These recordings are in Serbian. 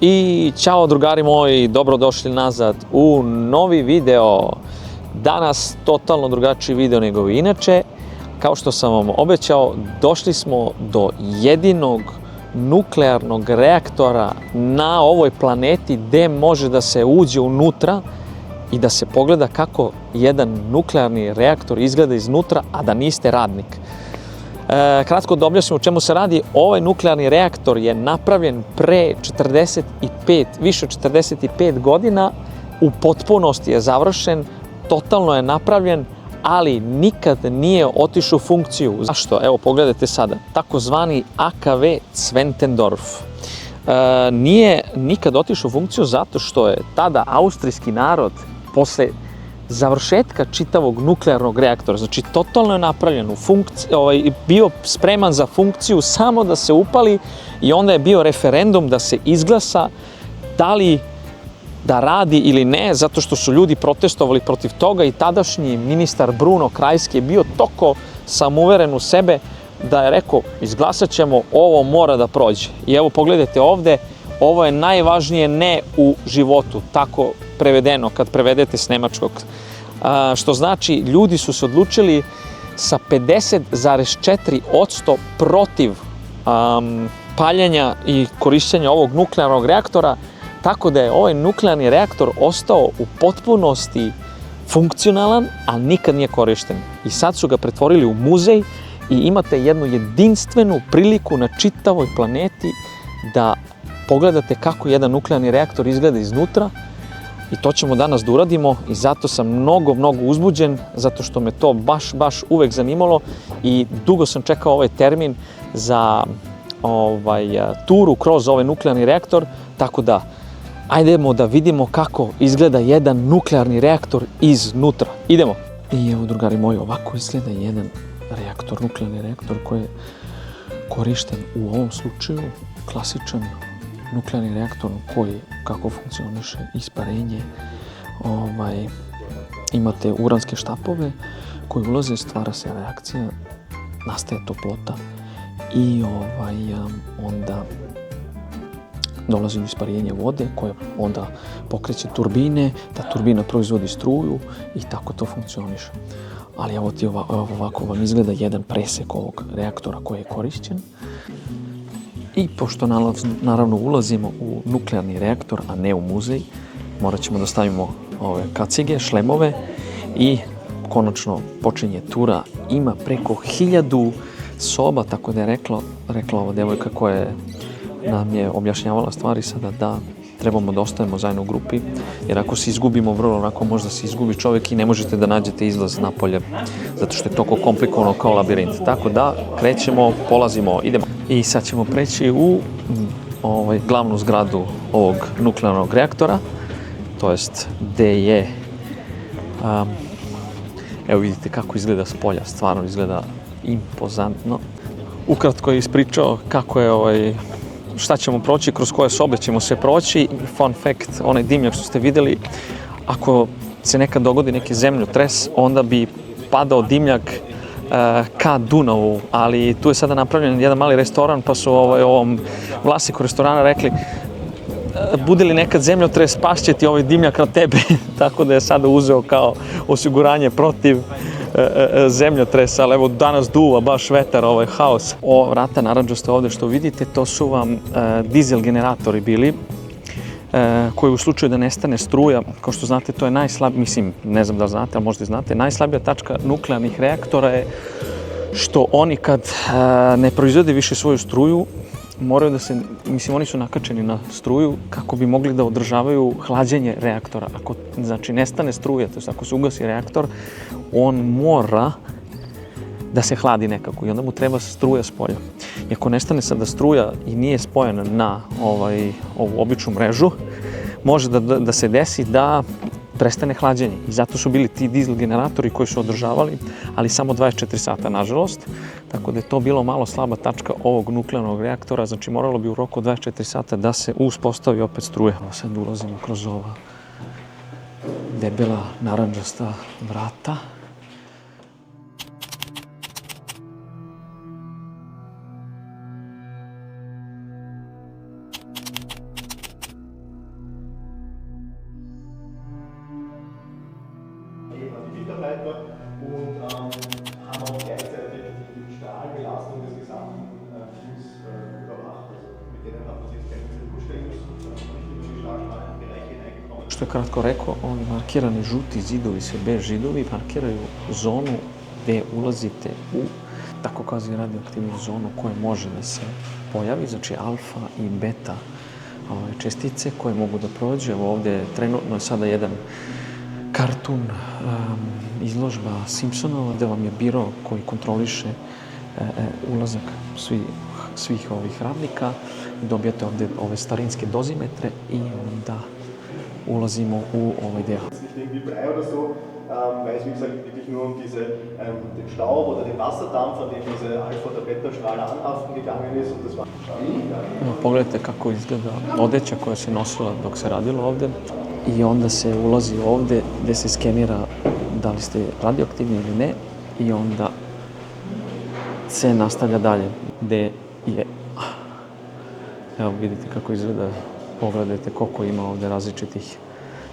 I ćao drugari moji, dobrodošli nazad u novi video. Danas totalno drugačiji video nego inače. Kao što sam vam obećao, došli smo do jedinog nuklearnog reaktora na ovoj planeti gde može da se uđe unutra i da se pogleda kako jedan nuklearni reaktor izgleda iznutra, a da niste radnik. Kratko da objasnim o čemu se radi. Ovaj nuklearni reaktor je napravljen pre više od 45 godina, u potpunosti je završen, totalno je napravljen, ali nikad nije otišao u funkciju. Zašto? Evo pogledajte sada, takozvani AKW Zwentendorf. Nije nikad otišao u funkciju zato što je tada austrijski narod posle završetka čitavog nuklearnog reaktora, znači totalno je napravljen bio spreman za funkciju samo da se upali i onda je bio referendum da se izglasa da li da radi ili ne, zato što su ljudi protestovali protiv toga i tadašnji ministar Bruno Kreisky je bio toliko samouveren u sebe da je rekao izglasat ćemo, ovo mora da prođe. I evo pogledajte ovde, ovo je najvažnije ne u životu, tako prevedeno kad prevedete s nemačkog. Što znači, ljudi su se odlučili sa 50,4% protiv paljenja i korišćenja ovog nuklearnog reaktora, tako da je ovaj nuklearni reaktor ostao u potpunosti funkcionalan, a nikad nije korišten. I sad su ga pretvorili u muzej i imate jednu jedinstvenu priliku na čitavoj planeti da pogledate kako jedan nuklearni reaktor izgleda iznutra. I to ćemo danas da uradimo i zato sam mnogo uzbuđen, zato što me to baš uvek zanimalo i dugo sam čekao ovaj termin za turu kroz ovaj nuklearni reaktor, tako da ajdemo da vidimo kako izgleda jedan nuklearni reaktor iznutra. Idemo! I evo drugari moji, ovako izgleda jedan reaktor, nuklearni reaktor koji je korišten u ovom slučaju, klasičan nuklearni reaktor koji kako funkcioniše, isparenje, imate uranske štapove koji ulaze, stvara se reakcija, nastaje toplota i onda dolazi do isparenja vode koja onda pokreće turbine, ta turbina proizvodi struju i tako to funkcioniše. Ali evo ti ovako vam izgleda jedan presek ovog reaktora koji je korišćen. I pošto naravno ulazimo u nuklearni reaktor, a ne u muzej, morat ćemo da stavimo ove kacige, šlemove i konačno počinje tura. Ima preko 1000 soba, tako da je rekla ova devojka koja nam je objašnjavala stvari sada da trebamo da ostajemo zajedno u grupi, jer ako se izgubimo, vrlo onako možda se izgubi čovjek i ne možete da nađete izlaz napolje, zato što je toliko komplikovano kao labirint. Tako da krećemo, polazimo, idemo. I sad ćemo preći u glavnu zgradu ovog nuklearnog reaktora, to jest gde je, evo vidite kako izgleda s polja, stvarno izgleda impozantno. Ukratko je ispričao kako je šta ćemo proći, kroz koje sobe ćemo se proći. Fun fact, onaj dimnjak što ste vidjeli, ako se nekad dogodi neki zemljotres, onda bi padao dimnjak ka Dunavu, ali tu je sada napravljen jedan mali restoran, pa su ovom vlasniku restorana rekli bude li nekad zemljotres, pašće ti ovaj dimnjak na tebe, tako da je sada uzeo kao osiguranje protiv zemljotresa, ali evo danas duva baš vetar, haos. Vrata naranđaste ovde što vidite, to su vam dizel generatori bili, koji u slučaju da nestane struja, kao što znate, to je mislim, ne znam da znate, ali možda i znate, najslabija tačka nuklearnih reaktora je što oni kad ne proizvode više svoju struju, moraju da se, oni su nakačeni na struju kako bi mogli da održavaju hlađenje reaktora. Ako, znači, nestane struja, to je ako se ugasi reaktor, on mora da se hladi nekako i onda mu treba struja s polja. I ako nestane sada struja i nije spojena na ovu običnu mrežu, može da se desi da prestane hlađenje. I zato su bili ti dizel generatori koji su održavali, ali samo 24 sata, nažalost. Tako da je to bilo malo slaba tačka ovog nuklearnog reaktora, znači moralo bi u roku 24 sata da se uspostavi opet struje. Sad ulazimo kroz ova debela naranđasta vrata. und haben auch gleichzeitig die Strahlbelastung des gesamten Teams überwacht. Also mit denen hat man sich jetzt keine Zeit vorstellen müssen, sondern nicht in die Strahlbereiche hineingekommen. Što je kratko rekao, ovi markirani žuti zidovi, se bež zidovi, markiraju zonu gde ulazite u tako kazi radioaktivnu zonu koja može da se pojavi, znači alfa i beta čestice koje mogu da prođe. Evo ovde trenutno je sada jedan kartun, izložba Simpsonova, gde vam je biro koji kontroliše ulazak svih ovih radnika. Dobijate ovde ove starinske dozimetre i onda ulazimo u ovaj deo. Weil es wie gesagt wirklich nur um den Staub oder den Wasserdampf, an dem diese Alpha- oder Beta-Strahler anhaften gegangen ist. Und das war Pogledajte kako izgleda odeća koja se nosila dok se radilo ovde i onda se ulazi ovde gde se skenira da li ste radioaktivni ili ne i onda se nastavlja dalje gde je... Evo vidite kako izgleda, pogledajte koliko ima ovde različitih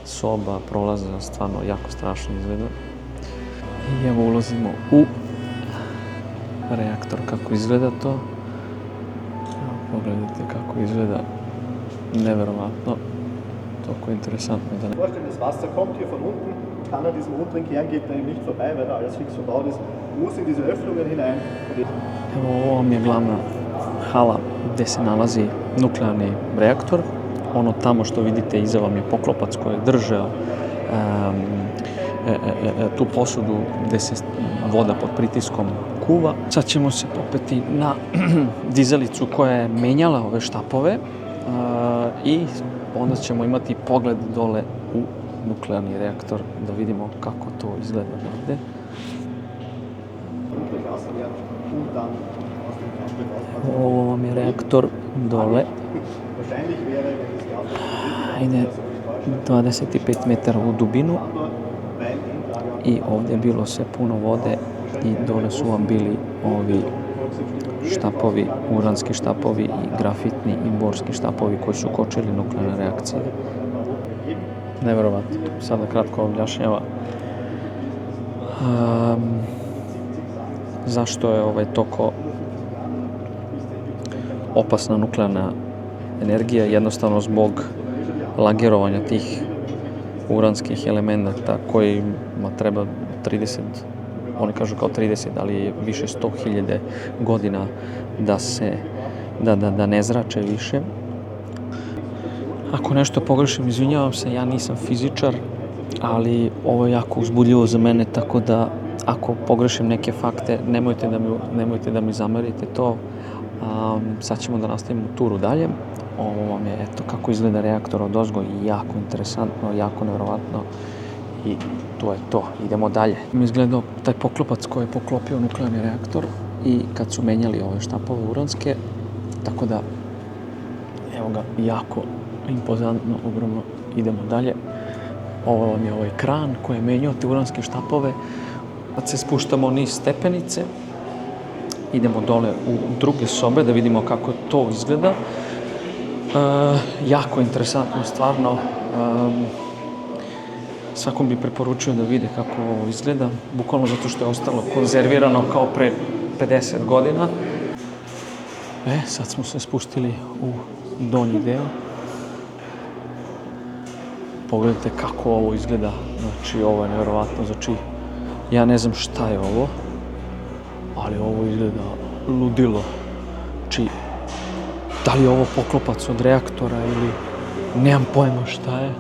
soba, prolaza, stvarno jako strašno izgleda. I evo ulazimo u reaktor, kako izgleda to. Evo, pogledajte kako izgleda, neverovatno, toliko interesantno da ne... Vorstellen, das Wasser kommt hier von unten, kann an diesem unteren Kern, geht da eben nicht vorbei, weil da alles fix verbaut ist, muss in diese Öffnungen hinein. Evo, ovo vam je glavna hala gde se nalazi nuklearni reaktor. Ono tamo što vidite iza vam je poklopac koji je držao tu posudu gde se voda pod pritiskom kuva. Sad ćemo se popeti na dizalicu koja je menjala ove štapove i onda ćemo imati pogled dole u nuklearni reaktor da vidimo kako to izgleda ovde. Ovo vam je reaktor dole. Ide 25 metara u dubinu i ovde je bilo sve puno vode i dole su vam bili ovi štapovi, uranski štapovi i grafitni i borski štapovi koji su kočili nuklearne reakcije. Neverovatno, sada kratko objašnjava zašto je toliko opasna nuklearna energija, jednostavno zbog lagerovanja tih uranskih elemenata kojima treba 30, oni kažu kao 30, ali je više 100.000 godina da ne zrače više. Ako nešto pogrešim, izvinjavam se, ja nisam fizičar, ali ovo je jako uzbudljivo za mene, tako da ako pogrešim neke fakte, nemojte da mi zamerite to. Sad ćemo da nastavimo turu dalje. Ovo vam je, eto, kako izgleda reaktor od ozgo, jako interesantno, jako nevjerovatno i to je to. Idemo dalje. Izgledao taj poklopac koji je poklopio nuklearni reaktor i kad su menjali ove štapove uranske, tako da, evo ga, jako impozantno, ogromno. Idemo dalje. Ovo vam je ovaj kran koji je menjao te uranske štapove. Kad se spuštamo niz stepenice, idemo dole u druge sobe da vidimo kako to izgleda. Jako interesantno, stvarno. Svakom bi preporučio da vide kako ovo izgleda, bukvalno zato što je ostalo konzervirano kao pre 50 godina. Sad smo se spustili u donji deo. Pogledajte kako ovo izgleda, znači ovo je nevjerovatno, znači ja ne znam šta je ovo, ali ovo izgleda ludilo. Znači, da li je ovo poklopac od reaktora ili nemam pojma šta je,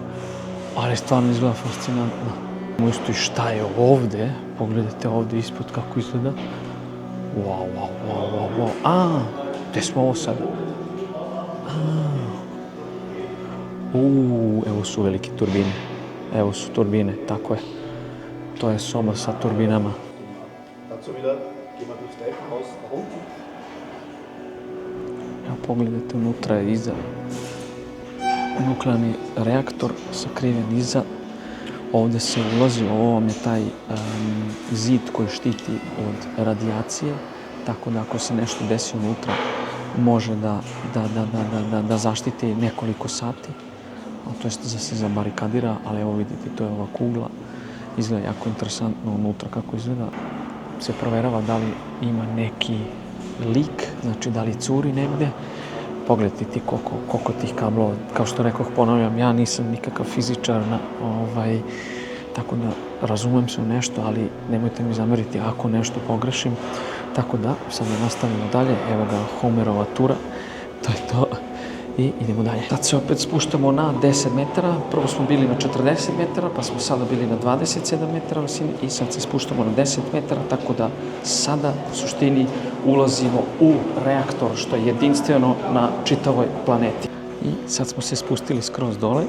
ali stvarno izgleda fascinantno. Isto i šta je ovde, pogledajte ovde ispod kako izgleda. Wow. Gde smo ovo sada? Evo su velike turbine. Evo su turbine, tako je. To je soba sa turbinama. Evo pogledajte, unutra je iza nuklearni reaktor sakriven iza. Ovde se ulazi, ovo vam je taj zid koji štiti od radijacije, tako da ako se nešto desi unutra, može da zaštiti nekoliko sati, to jest da se zabarikadira, ali evo vidite, to je ova kugla Izgleda jako interesantno unutra kako izgleda. Se provjerava da li ima neki lik, znači da li curi negdje. Pogledajte ti koliko tih kablova, kao što rekoh, ponavljam, ja nisam nikakav fizičar, tako da razumem se u nešto, ali nemojte mi zameriti ako nešto pogrešim. Tako da, sad nastavimo dalje, evo ga Homerova tura, to je to. I idemo dalje. Sad se opet spuštamo na 10 metara, prvo smo bili na 40 metara, pa smo sada bili na 27 metara visine i sad se spuštamo na 10 metara, tako da sada u suštini ulazimo u reaktor, što je jedinstveno na čitavoj planeti. I sad smo se spustili skroz dole.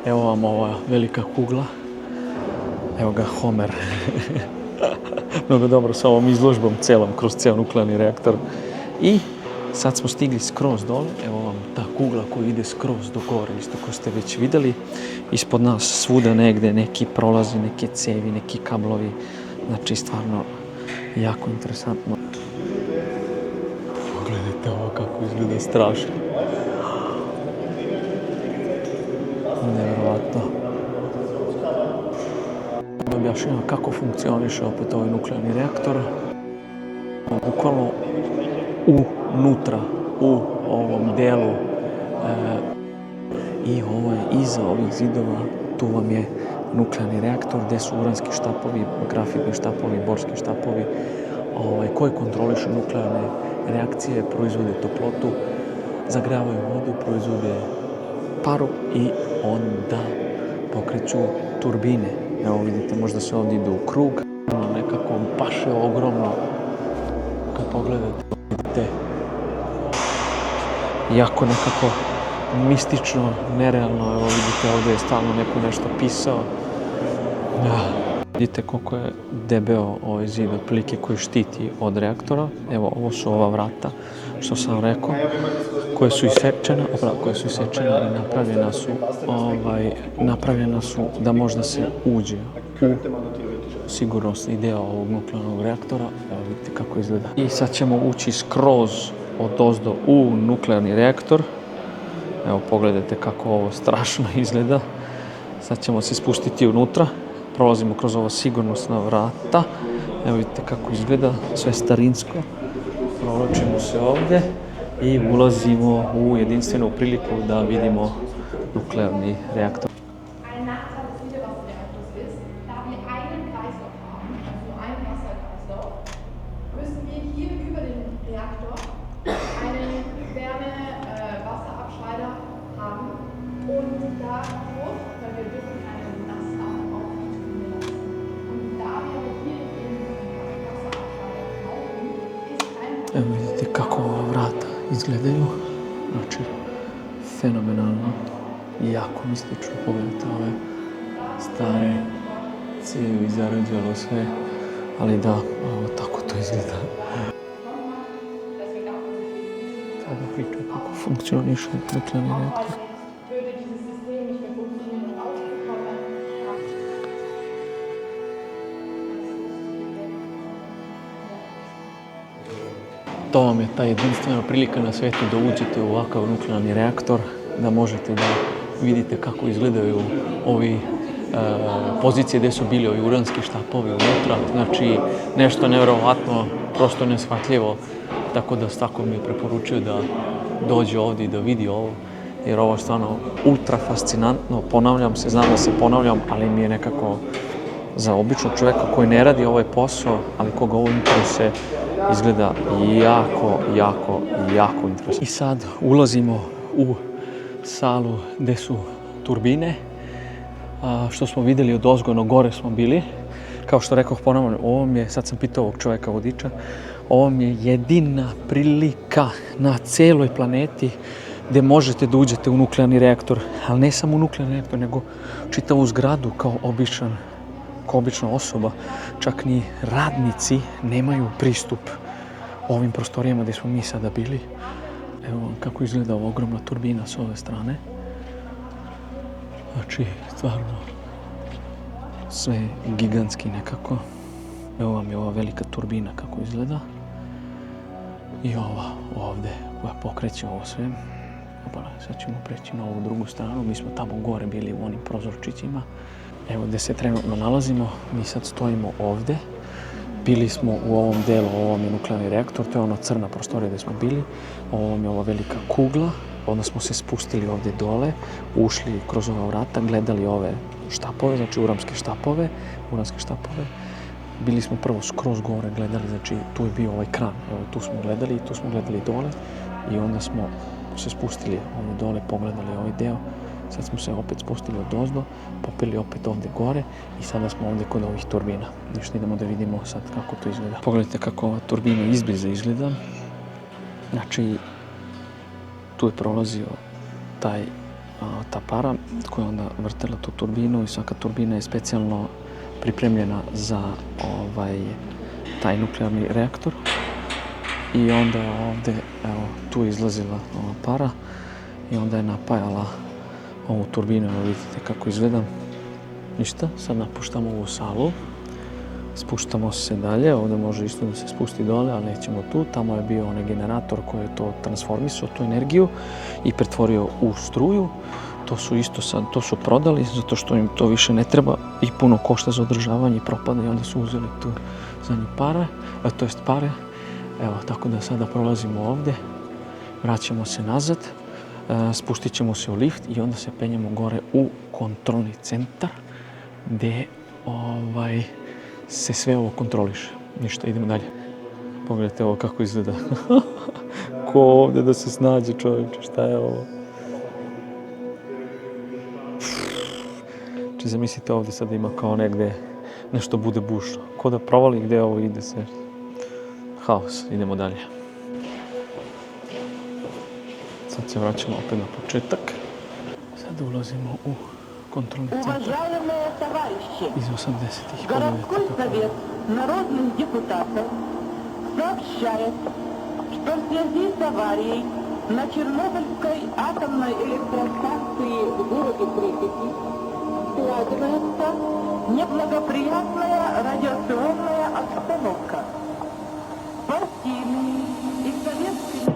Evo vam ova velika kugla. Evo ga Homer. Mnogo dobro sa ovom izložbom celom kroz ceo nuklearni reaktor. I sad smo stigli skroz dole, evo vam ta kugla koja ide skroz do gore, isto ko ste već vidjeli. Ispod nas svuda negde neki prolazi, neke cevi, neki kablovi. Znači stvarno jako interesantno. Pogledajte ovo kako izgleda strašno. Nevjerovatno. Da objašnjava kako funkcioniše opet ovaj nuklearni reaktor. Bukvalno unutra, u ovom delu i ovo je iza ovih zidova, tu vam je nuklearni reaktor gdje su uranski štapovi, grafitni štapovi, borski štapovi koji kontrolišu nuklearne reakcije, proizvode toplotu, zagravaju vodu, proizvode paru i onda pokreću turbine. Evo vidite, možda se ovdje ide u krug, nekako baš je ogromno. Kad pogledate, vidite, jako nekako mistično, nerealno. Evo vidite, ovdje je stalno neko nešto pisao. Vidite koliko je debeo ovaj zid otprilike koji štiti od reaktora. Evo, ovo su ova vrata, što sam rekao, koje su isečena i napravljena su da možda se uđe u sigurnosni deo ovog nuklearnog reaktora. Evo vidite kako izgleda. I sad ćemo ući skroz odozdo u nuklearni reaktor. Evo pogledajte kako ovo strašno izgleda. Sad ćemo se spustiti unutra. Prolazimo kroz ova sigurnosna vrata. Evo vidite kako izgleda, sve starinsko. Provlačimo se ovdje i ulazimo u jedinstvenu priliku da vidimo nuklearni reaktor. Ein Nachteil des Niederwasserreaktors ist, da wir einen Kreislauf haben, also nur einen Wasserkreislauf, müssen wir hier über den Reaktor einen Wärme-Wasserabscheider haben und dadurch, weil wir dürfen keinen Nassdampf auf die Turbine lassen. Und da wir hier den Wasserabscheider brauchen, ist kein Evo vidite kako ova vrata izgledaju, znači fenomenalno i jako mistično. Pogledajte ove stare cijevi, zarađalo sve, ali da, ovo tako to izgleda. Sada priča kako funkcioniše nuklearni reaktor. würde dieses System nicht mehr funktionieren und rausbekommen. To vam je ta jedinstvena prilika na svijetu da uđete u ovakav nuklearni reaktor, da možete da vidite kako izgledaju ovi pozicije gdje su bili ovi uranski štapovi unutra. Znači nešto nevjerovatno, prosto neshvatljivo, tako da svako mi je preporučio da dođe ovdje i da vidi ovo, jer ovo je stvarno ultra fascinantno. Ponavljam se, znam da se ponavljam, ali mi je nekako za običnog čovjeka koji ne radi ovaj posao, ali koga ovo interesuje, izgleda jako interesantno. I sad ulazimo u salu gdje su turbine. Što smo vidjeli od ozgojno gore smo bili. Kao što rekoh ponovno, ovo je, sad sam pitao ovog čovjeka vodiča, ovo je jedina prilika na cijeloj planeti gdje možete da uđete u nuklearni reaktor, ali ne samo u nuklearni reaktor, nego čitavu zgradu kao obična osoba. Čak ni radnici nemaju pristup ovim prostorijama gdje smo mi sada bili. Evo kako izgleda ova ogromna turbina s ove strane. Znači, stvarno, sve gigantski nekako. Evo vam je ova velika turbina kako izgleda. I ova ovdje koja pokreće ovo sve. Sad ćemo preći na ovu drugu stranu. Mi smo tamo gore bili u onim prozorčićima. Evo gdje se trenutno nalazimo, mi sad stojimo ovdje. Bili smo u ovom delu, ovom je nuklearni reaktor, to je ona crna prostorija gdje smo bili. Ovom je ova velika kugla, onda smo se spustili ovdje dole, ušli kroz ova vrata, gledali ove štapove, znači uranske štapove. Bili smo prvo skroz gore gledali, znači tu je bio ovaj kran, evo tu smo gledali i tu smo gledali dole i onda smo se spustili ovdje dole, pogledali ovaj deo. Sad smo se opet spustili odozdo, popili opet ovdje gore i sada smo ovdje kod ovih turbina. Nešto idemo da vidimo sad kako to izgleda. Pogledajte kako ova turbina izbliza izgleda. Znači, tu je prolazio ta para koja je onda vrtela tu turbinu i svaka turbina je specijalno pripremljena za taj nuklearni reaktor. I onda ovdje, evo, tu je izlazila ova para i onda je napajala ovu turbinu, evo vidite kako izgleda. Ništa, sad napuštamo ovu salu, spuštamo se dalje, ovdje može isto da se spusti dole, ali nećemo tu. Tamo je bio onaj generator koji je to transformisao, tu energiju i pretvorio u struju. To su isto sad, to su prodali zato što im to više ne treba i puno košta za održavanje i propada i onda su uzeli tu zadnje pare, to jest pare. Evo, tako da sada prolazimo ovdje, vraćamo se nazad. Spustit ćemo se u lift i onda se penjemo gore u kontrolni centar gdje se sve ovo kontroliše. Ništa, idemo dalje. Pogledajte ovo kako izgleda. Ko ovdje da se snađe čovječe, šta je ovo? Če zamislite ovdje sad ima kao negdje nešto bude bušno. Ko da provali gdje ovo ide sve. Haos, idemo dalje. Sad se vraćamo opet na početak. Sad ulazimo u kontrolni centar iz 80-ih. Городской совет народных депутатов сообщает, что в связи с аварией на Чернобыльской атомной электростанции в городе Припяти складывается неблагоприятная радиационная обстановка. Партийные и советские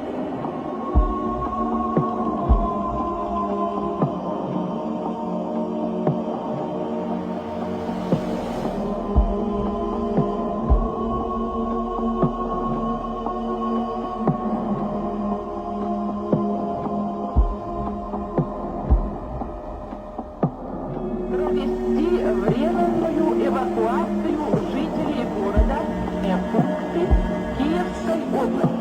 провести временную эвакуацию жителей города и пункты Киевской области.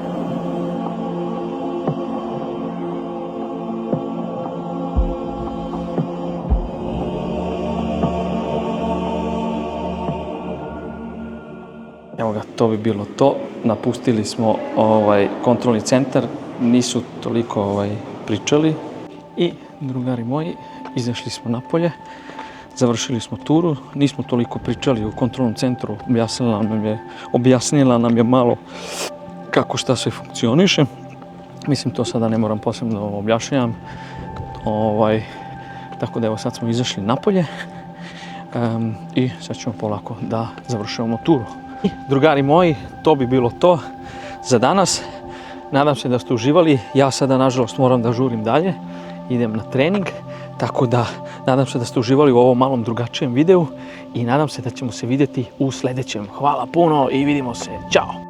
Evo ga, to bi bilo to. Napustili smo kontrolni centar, nisu toliko pričali. I, drugari moji, izašli smo napolje, završili smo turu, nismo toliko pričali u kontrolnom centru, objasnila nam je malo kako šta sve funkcioniše. Mislim, to sada ne moram posebno objašnjavam. Tako da evo sad smo izašli napolje i sad ćemo polako da završavamo turu. Drugari moji, to bi bilo to za danas. Nadam se da ste uživali. Ja sada, nažalost, moram da žurim dalje. Idem na trening. Tako da, nadam se da ste uživali u ovom malom drugačijem videu i nadam se da ćemo se vidjeti u sljedećem. Hvala puno i vidimo se. Ćao!